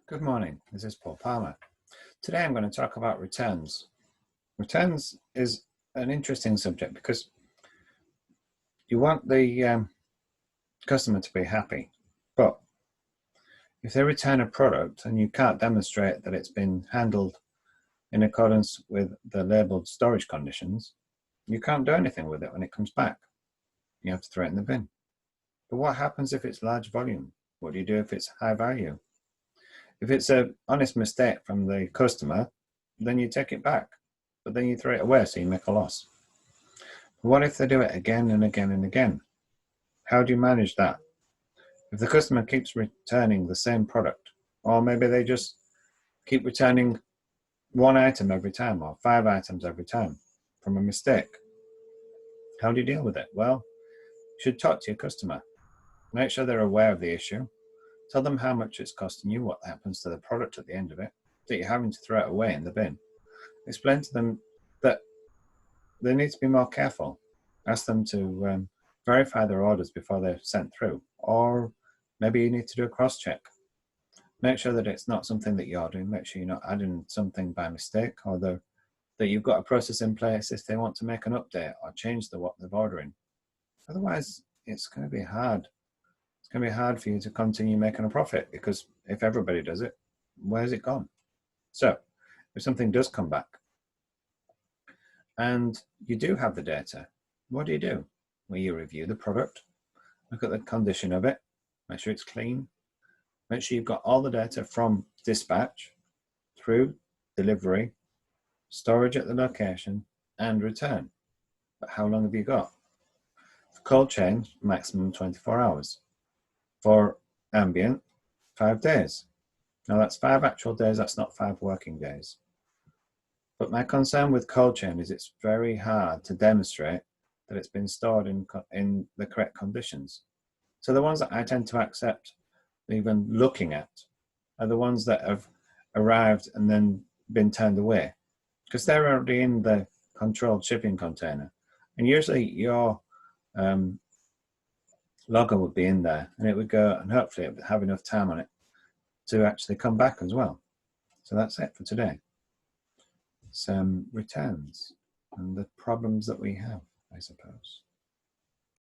Good morning, this is Paul Palmer. Today I'm going to talk about returns. Returns is an interesting subject because you want the customer to be happy, but if they return a product and you can't demonstrate that it's been handled in accordance with the labelled storage conditions, you can't do anything with it when it comes back. You have to throw it in the bin. But what happens if it's large volume? What do you do if it's high value? If it's an honest mistake from the customer, then you take it back, but then you throw it away so you make a loss. What if they do it again and again and again? How do you manage that? If the customer keeps returning the same product, or maybe they just keep returning one item every time or 5 items every time from a mistake, how do you deal with it? Well, you should talk to your customer. Make sure they're aware of the issue. Tell them how much it's costing you, what happens to the product at the end of it, that you're having to throw it away in the bin. Explain to them that they need to be more careful. Ask them to verify their orders before they're sent through, or maybe you need to do a cross-check. Make sure that it's not something that you're doing. Make sure you're not adding something by mistake, or that you've got a process in place if they want to make an update or change what they're ordering. Otherwise, it's going to be hard. It's going to be hard for you to continue making a profit, because if everybody does it, where's it gone? So if something does come back and you do have the data, what do? Well, you review the product, look at the condition of it, make sure it's clean, make sure you've got all the data from dispatch through delivery, storage at the location, and return. But how long have you got? For cold chain, maximum 24 hours. For ambient, 5 days. Now that's 5 actual days, that's not 5 working days. But my concern with cold chain is it's very hard to demonstrate that it's been stored in the correct conditions. So the ones that I tend to accept even looking at are the ones that have arrived and then been turned away, because they're already in the controlled shipping container. And usually your logo would be in there, and it would go, and hopefully it would have enough time on it to actually come back as well. So that's it for today. Some returns and the problems that we have, I suppose.